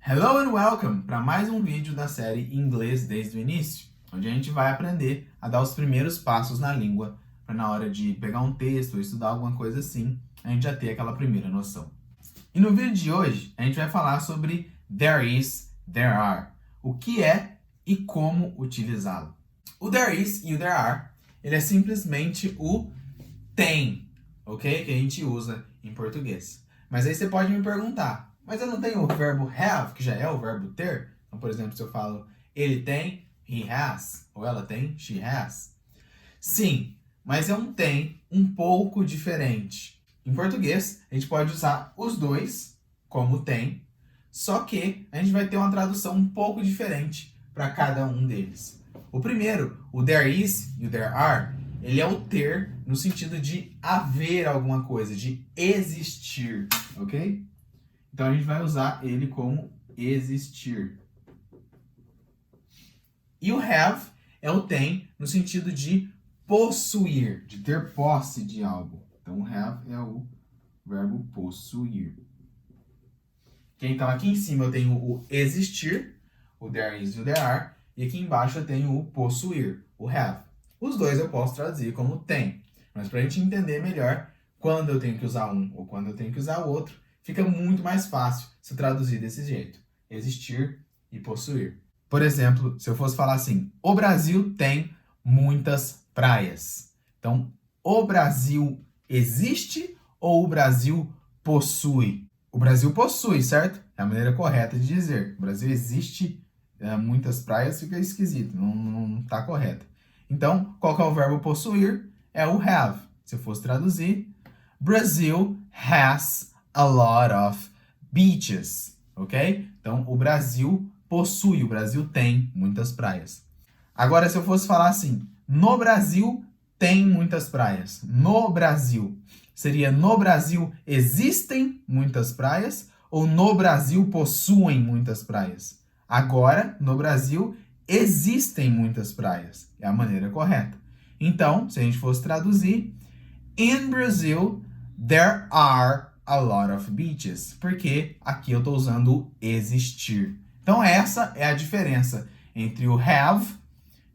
Hello and welcome para mais um vídeo da série Inglês desde o início, onde a gente vai aprender a dar os primeiros passos na língua para na hora de pegar um texto ou estudar alguma coisa assim, a gente já ter aquela primeira noção. E no vídeo de hoje, a gente vai falar sobre there is, there are, o que é e como utilizá-lo. O there is e o there are, ele é simplesmente o tem, ok? Que a gente usa em português. Mas aí você pode me perguntar, mas eu não tenho o verbo have, que já é o verbo ter? Então, por exemplo, se eu falo ele tem, he has, ou ela tem, she has. Sim, mas é um tem um pouco diferente. Em português, a gente pode usar os dois como tem, só que a gente vai ter uma tradução um pouco diferente para cada um deles. O primeiro, o there is e o there are, ele é o ter no sentido de haver alguma coisa, de existir, ok? Então a gente vai usar ele como existir. E o have é o tem no sentido de possuir, de ter posse de algo. Então o have é o verbo possuir. Okay? Então aqui em cima eu tenho o existir, o there is e o there are, e aqui embaixo eu tenho o possuir, o have. Os dois eu posso traduzir como tem, mas para a gente entender melhor quando eu tenho que usar um ou quando eu tenho que usar o outro, fica muito mais fácil se traduzir desse jeito, existir e possuir. Por exemplo, se eu fosse falar assim, o Brasil tem muitas praias. Então, o Brasil existe ou o Brasil possui? O Brasil possui, certo? É a maneira correta de dizer. O Brasil existe, muitas praias, fica esquisito, não está correto. Então, qual que é o verbo possuir? É o have. Se eu fosse traduzir, Brazil has a lot of beaches, ok? Então, o Brasil possui, o Brasil tem muitas praias. Agora, se eu fosse falar assim, no Brasil tem muitas praias. No Brasil, seria no Brasil existem muitas praias ou no Brasil possuem muitas praias? Agora, no Brasil existem muitas praias. É a maneira correta. Então, se a gente fosse traduzir, in Brazil, there are a lot of beaches. Porque aqui eu estou usando o existir. Então, essa é a diferença entre o have,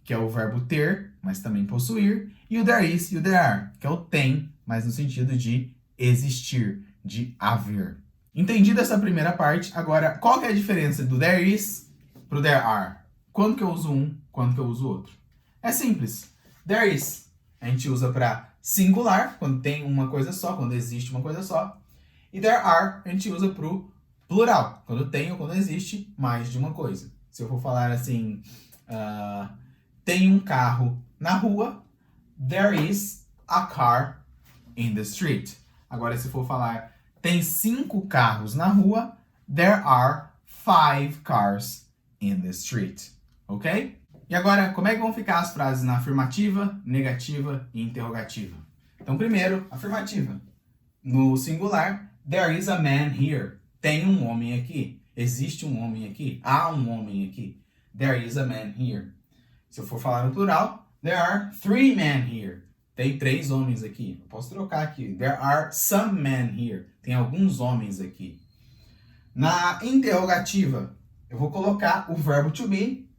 que é o verbo ter, mas também possuir, e o there is e o there are, que é o tem, mas no sentido de existir, de haver. Entendida essa primeira parte, agora, qual que é a diferença do there is para o there are? Quando que eu uso um, quando que eu uso outro? É simples. There is, a gente usa para singular, quando tem uma coisa só, quando existe uma coisa só. E there are, a gente usa para o plural, quando tem ou quando existe mais de uma coisa. Se eu for falar assim, tem um carro na rua, there is a car in the street. Agora, se eu for falar, tem 5 carros na rua, there are 5 cars in the street. Ok? E agora, como é que vão ficar as frases na afirmativa, negativa e interrogativa? Então, primeiro, afirmativa. No singular, there is a man here. Tem um homem aqui. Existe um homem aqui. Há um homem aqui. There is a man here. Se eu for falar no plural, there are 3 men here. Tem 3 homens aqui. Eu posso trocar aqui. There are some men here. Tem alguns homens aqui. Na interrogativa, eu vou colocar o verbo to be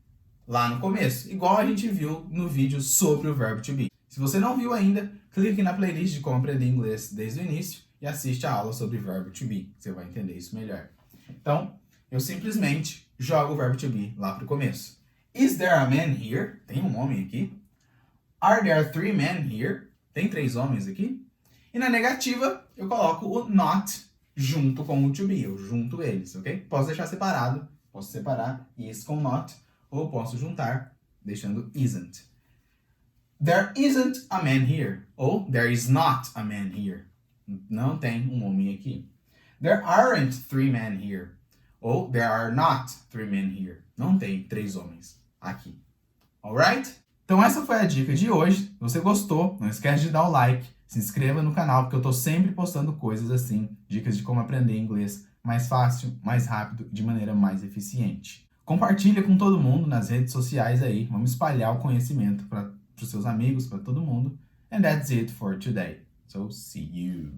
lá no começo, igual a gente viu no vídeo sobre o verbo to be. Se você não viu ainda, clique na playlist de como aprender inglês desde o início e assiste a aula sobre verbo to be. Você vai entender isso melhor. Então, eu simplesmente jogo o verbo to be lá pro começo. Is there a man here? Tem um homem aqui. Are there 3 men here? Tem 3 homens aqui. E na negativa, eu coloco o not junto com o to be. Eu junto eles, ok? Posso deixar separado. Posso separar is com not. Ou posso juntar, deixando isn't. There isn't a man here. Ou there is not a man here. Não tem um homem aqui. There aren't 3 men here. Ou there are not 3 men here. Não tem 3 homens aqui. Alright? Então essa foi a dica de hoje. Se você gostou, não esquece de dar o like. Se inscreva no canal, porque eu estou sempre postando coisas assim. Dicas de como aprender inglês mais fácil, mais rápido, de maneira mais eficiente. Compartilha com todo mundo nas redes sociais aí. Vamos espalhar o conhecimento para os seus amigos, para todo mundo. And that's it for today. So, see you.